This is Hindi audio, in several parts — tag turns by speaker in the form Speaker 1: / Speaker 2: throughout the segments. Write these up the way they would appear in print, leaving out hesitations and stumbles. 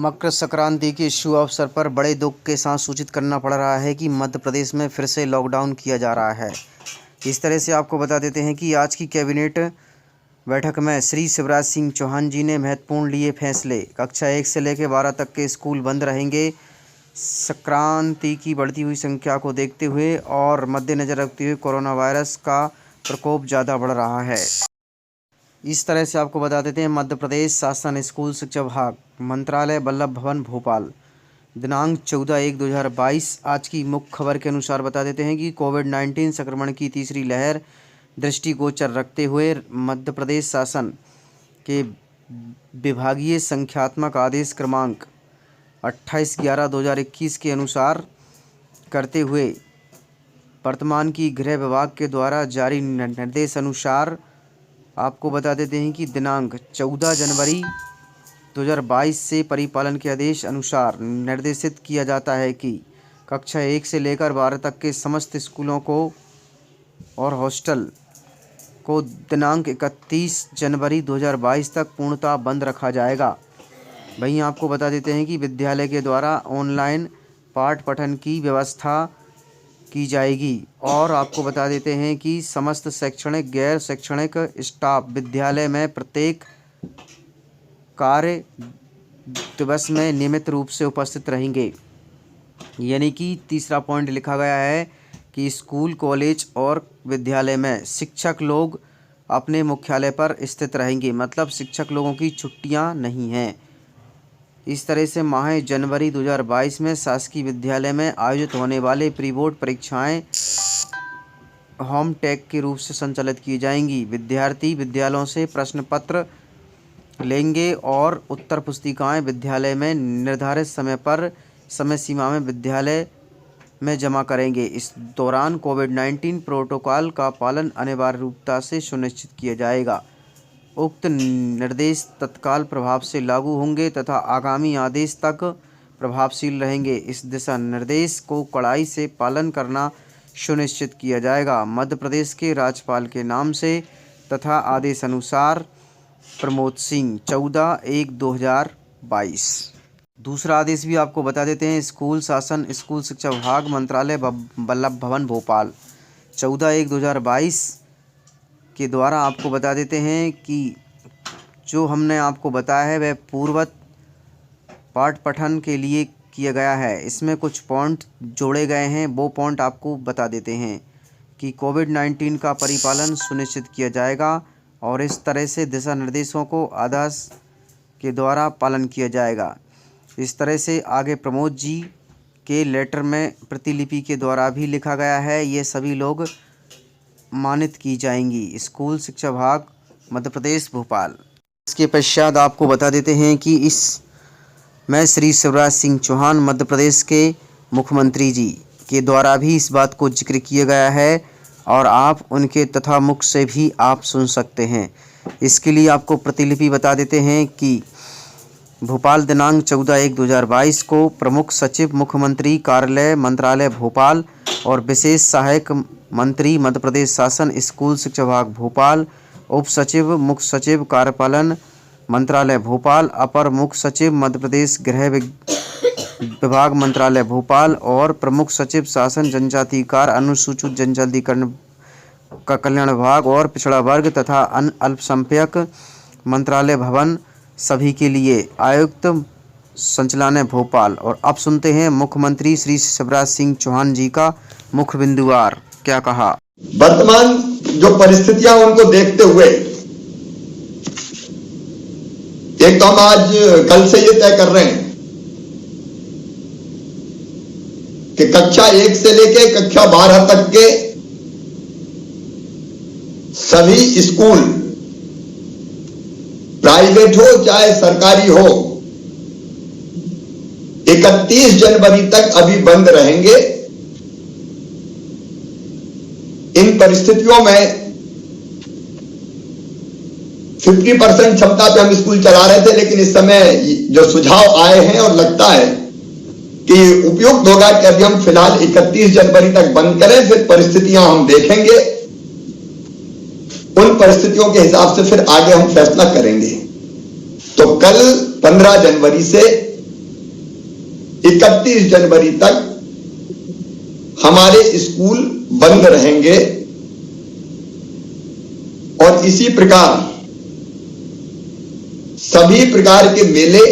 Speaker 1: मकर संक्रांति के शुभ अवसर पर बड़े दुख के साथ सूचित करना पड़ रहा है कि मध्य प्रदेश में फिर से लॉकडाउन किया जा रहा है। इस तरह से आपको बता देते हैं कि आज की कैबिनेट बैठक में श्री शिवराज सिंह चौहान जी ने महत्वपूर्ण लिए फैसले। कक्षा 1 से लेकर 12 तक के स्कूल बंद रहेंगे। संक्रांति की बढ़ती हुई संख्या को देखते हुए और मद्देनज़र रखते हुए कोरोना वायरस का प्रकोप ज़्यादा बढ़ रहा है। इस तरह से आपको बता देते हैं मध्य प्रदेश शासन स्कूल शिक्षा विभाग मंत्रालय वल्लभ भवन भोपाल दिनांक 14/1/2022 आज की मुख्य खबर के अनुसार बता देते हैं कि कोविड-19 संक्रमण की तीसरी लहर दृष्टिगोचर रखते हुए मध्य प्रदेश शासन के विभागीय संख्यात्मक आदेश क्रमांक 28/11/2021 के अनुसार करते हुए वर्तमान की गृह विभाग के द्वारा जारी निर्देश अनुसार आपको बता देते हैं कि दिनांक 14 जनवरी 2022 से परिपालन के आदेश अनुसार निर्देशित किया जाता है कि कक्षा 1 से लेकर 12 तक के समस्त स्कूलों को और हॉस्टल को दिनांक 31 जनवरी 2022 तक पूर्णतः बंद रखा जाएगा। वहीं आपको बता देते हैं कि विद्यालय के द्वारा ऑनलाइन पाठ पठन की व्यवस्था की जाएगी और आपको बता देते हैं कि समस्त शैक्षणिक गैर शैक्षणिक स्टाफ विद्यालय में प्रत्येक कार्य दिवस में नियमित रूप से उपस्थित रहेंगे। यानी कि तीसरा पॉइंट लिखा गया है कि स्कूल कॉलेज और विद्यालय में शिक्षक लोग अपने मुख्यालय पर स्थित रहेंगे, मतलब शिक्षक लोगों की छुट्टियां नहीं हैं। इस तरह से माह जनवरी 2022 में शासकीय विद्यालय में आयोजित होने वाले प्री बोर्ड परीक्षाएं होम टेक के रूप से संचालित की जाएंगी। विद्यार्थी विद्यालयों से प्रश्न पत्र लेंगे और उत्तर पुस्तिकाएं विद्यालय में निर्धारित समय सीमा में विद्यालय में जमा करेंगे। इस दौरान कोविड-19 प्रोटोकॉल का पालन अनिवार्य रूपता से सुनिश्चित किया जाएगा। उक्त निर्देश तत्काल प्रभाव से लागू होंगे तथा आगामी आदेश तक प्रभावशील रहेंगे। इस दिशा निर्देश को कड़ाई से पालन करना सुनिश्चित किया जाएगा। मध्य प्रदेश के राज्यपाल के नाम से तथा आदेश अनुसार प्रमोद सिंह 14/1/2022। दूसरा आदेश भी आपको बता देते हैं स्कूल शासन स्कूल शिक्षा विभाग मंत्रालय वल्लभ भवन भोपाल 14/1/2022 के द्वारा आपको बता देते हैं कि जो हमने आपको बताया है वह पूर्ववत पाठ पठन के लिए किया गया है। इसमें कुछ पॉइंट जोड़े गए हैं, वो पॉइंट आपको बता देते हैं कि कोविड-19 का परिपालन सुनिश्चित किया जाएगा और इस तरह से दिशा निर्देशों को आदेश के द्वारा पालन किया जाएगा। इस तरह से आगे प्रमोद जी के लेटर में प्रतिलिपि के द्वारा भी लिखा गया है। ये सभी लोग मानित की जाएंगी। स्कूल शिक्षा विभाग मध्य प्रदेश भोपाल। इसके पश्चात आपको बता देते हैं कि इस में श्री शिवराज सिंह चौहान मध्य प्रदेश के मुख्यमंत्री जी के द्वारा भी इस बात को जिक्र किया गया है और आप उनके तथा मुख से भी आप सुन सकते हैं। इसके लिए आपको प्रतिलिपि बता देते हैं कि भोपाल दिनांक 14/1/2022 को प्रमुख सचिव मुख्यमंत्री कार्यालय मंत्रालय भोपाल और विशेष सहायक मंत्री मध्य प्रदेश शासन स्कूल शिक्षा विभाग भोपाल, उप सचिव मुख्य सचिव कार्यपालन मंत्रालय भोपाल, अपर मुख्य सचिव मध्य प्रदेश गृह विभाग मंत्रालय भोपाल और प्रमुख सचिव शासन जनजातीय कार्य अनुसूचित जनजाति का कल्याण विभाग और पिछड़ा वर्ग तथा अल्पसंख्यक मंत्रालय भवन सभी के लिए आयुक्त संचालनालय भोपाल। और अब सुनते हैं मुख्यमंत्री श्री शिवराज सिंह चौहान जी का मुख्य बिंदुवार क्या कहा।
Speaker 2: वर्तमान जो परिस्थितियां उनको देखते हुए एक तो हम आज कल से ये तय कर रहे हैं कि कक्षा 1 से लेके कक्षा 12 तक के सभी स्कूल प्राइवेट हो चाहे सरकारी हो 31 जनवरी तक अभी बंद रहेंगे। इन परिस्थितियों में 50% क्षमता पे हम स्कूल चला रहे थे, लेकिन इस समय जो सुझाव आए हैं और लगता है कि उपयुक्त होगा कि अभी हम फिलहाल 31 जनवरी तक बंद करें, फिर परिस्थितियां हम देखेंगे, उन परिस्थितियों के हिसाब से फिर आगे हम फैसला करेंगे। तो कल 15 जनवरी से 31 जनवरी तक हमारे स्कूल बंद रहेंगे और इसी प्रकार सभी प्रकार के मेले,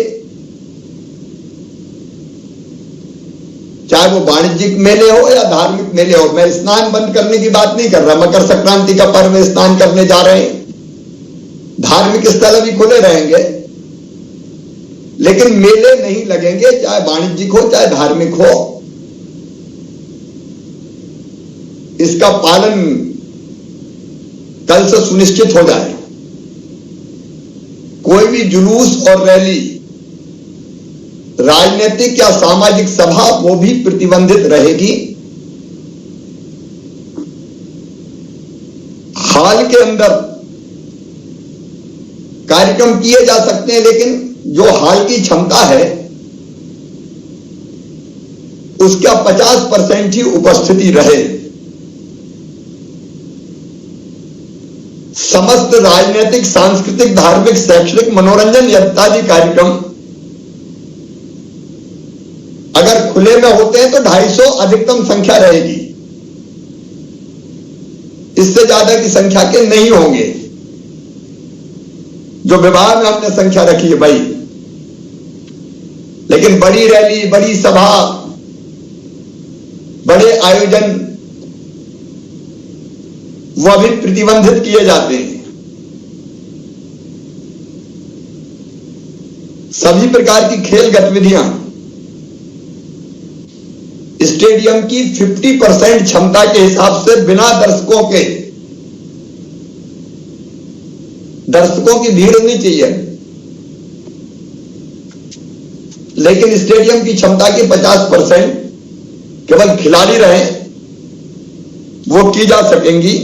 Speaker 2: चाहे वो वाणिज्यिक मेले हो या धार्मिक मेले हो, मैं स्नान बंद करने की बात नहीं कर रहा। मकर संक्रांति का पर्व में स्नान करने जा रहे हैं, धार्मिक स्थल अभी खुले रहेंगे, लेकिन मेले नहीं लगेंगे, चाहे वाणिज्यिक हो चाहे धार्मिक हो। इसका पालन कल से सुनिश्चित हो जाए। कोई भी जुलूस और रैली, राजनीतिक या सामाजिक सभा, वो भी प्रतिबंधित रहेगी। हाल के अंदर कार्यक्रम किए जा सकते हैं, लेकिन जो हाल की क्षमता है उसका 50% ही उपस्थिति रहे। समस्त राजनीतिक, सांस्कृतिक, धार्मिक, शैक्षणिक, मनोरंजन इत्यादि कार्यक्रम अगर खुले में होते हैं तो 250 अधिकतम संख्या रहेगी, इससे ज्यादा की संख्या के नहीं होंगे। जो विभाग में हमने संख्या रखी है भाई, लेकिन बड़ी रैली, बड़ी सभा, बड़े आयोजन वो अभी प्रतिबंधित किए जाते हैं। सभी प्रकार की खेल गतिविधियां स्टेडियम की 50% क्षमता के हिसाब से बिना दर्शकों की भीड़ नहीं चाहिए, लेकिन स्टेडियम की क्षमता की 50% केवल खिलाड़ी रहे वो की जा सकेंगी।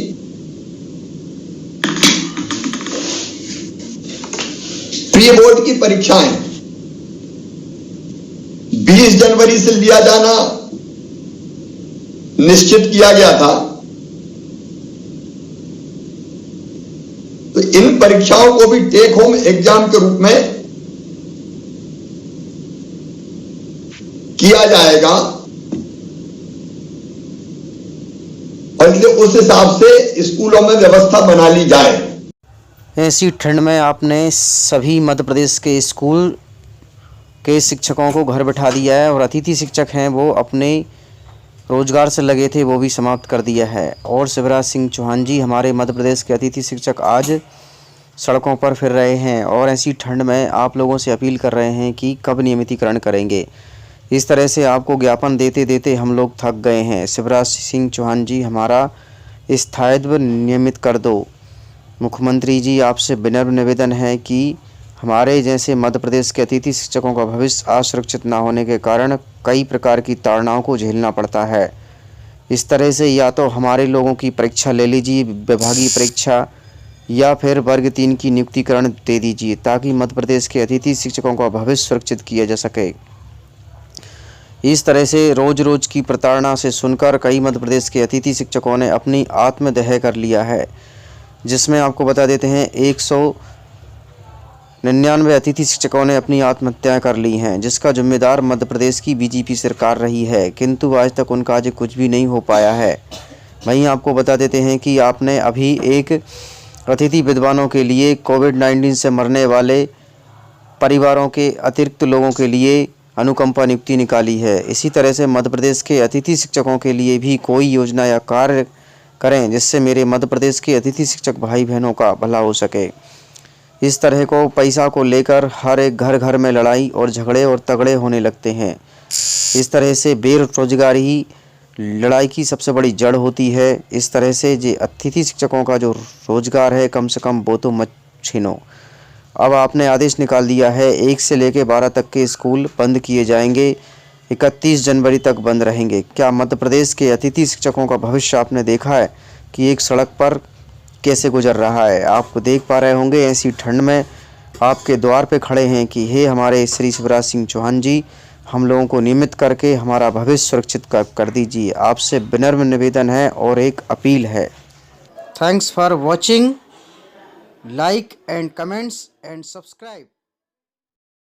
Speaker 2: प्री बोर्ड की परीक्षाएं 20 जनवरी से लिया जाना निश्चित किया गया था, तो इन परीक्षाओं को भी टेक होम एग्जाम के रूप में किया जाएगा और इसलिए उस हिसाब से स्कूलों में व्यवस्था बना ली जाए।
Speaker 1: ऐसी ठंड में आपने सभी मध्य प्रदेश के स्कूल के शिक्षकों को घर बैठा दिया है और अतिथि शिक्षक हैं वो अपने रोजगार से लगे थे वो भी समाप्त कर दिया है। और शिवराज सिंह चौहान जी हमारे मध्य प्रदेश के अतिथि शिक्षक आज सड़कों पर फिर रहे हैं और ऐसी ठंड में आप लोगों से अपील कर रहे हैं कि कब नियमितीकरण करेंगे। इस तरह से आपको ज्ञापन देते देते हम लोग थक गए हैं। शिवराज सिंह चौहान जी हमारा स्थायित्व नियमित कर दो। मुख्यमंत्री जी आपसे विनम्र निवेदन है कि हमारे जैसे मध्य प्रदेश के अतिथि शिक्षकों का भविष्य असुरक्षित न होने के कारण कई प्रकार की ताड़नाओं को झेलना पड़ता है। इस तरह से या तो हमारे लोगों की परीक्षा ले लीजिए, विभागीय परीक्षा, या फिर वर्ग 3 की नियुक्तिकरण दे दीजिए ताकि मध्य प्रदेश के अतिथि शिक्षकों का भविष्य सुरक्षित किया जा सके। इस तरह से रोज रोज की प्रताड़ना से सुनकर कई मध्य प्रदेश के अतिथि शिक्षकों ने अपनी आत्मदाह कर लिया है, जिसमें आपको बता देते हैं 199 अतिथि शिक्षकों ने अपनी आत्महत्या कर ली हैं, जिसका जिम्मेदार मध्य प्रदेश की बीजेपी सरकार रही है, किंतु आज तक उनका आज कुछ भी नहीं हो पाया है। वहीं आपको बता देते हैं कि आपने अभी एक अतिथि विद्वानों के लिए कोविड-19 से मरने वाले परिवारों के अतिरिक्त लोगों के लिए अनुकंपा नियुक्ति निकाली है। इसी तरह से मध्य प्रदेश के अतिथि शिक्षकों के लिए भी कोई योजना या कार्य करें जिससे मेरे मध्य प्रदेश के अतिथि शिक्षक भाई बहनों का भला हो सके। इस तरह को पैसा को लेकर हर एक घर घर में लड़ाई और झगड़े और तगड़े होने लगते हैं। इस तरह से बेरोजगारी ही लड़ाई की सबसे बड़ी जड़ होती है। इस तरह से जो अतिथि शिक्षकों का जो रोजगार है कम से कम वो तो मत छीनो। अब आपने आदेश निकाल दिया है 1 से लेकर 12 तक के स्कूल बंद किए जाएंगे, 31 जनवरी तक बंद रहेंगे। क्या मध्य प्रदेश के अतिथि शिक्षकों का भविष्य आपने देखा है कि एक सड़क पर कैसे गुजर रहा है? आप देख पा रहे होंगे ऐसी ठंड में आपके द्वार पे खड़े हैं कि हे हमारे श्री शिवराज सिंह चौहान जी, हम लोगों को नियमित करके हमारा भविष्य सुरक्षित कर दीजिए। आपसे विनम्र निवेदन है और एक अपील है। Thanks for watching, like and comments and subscribe.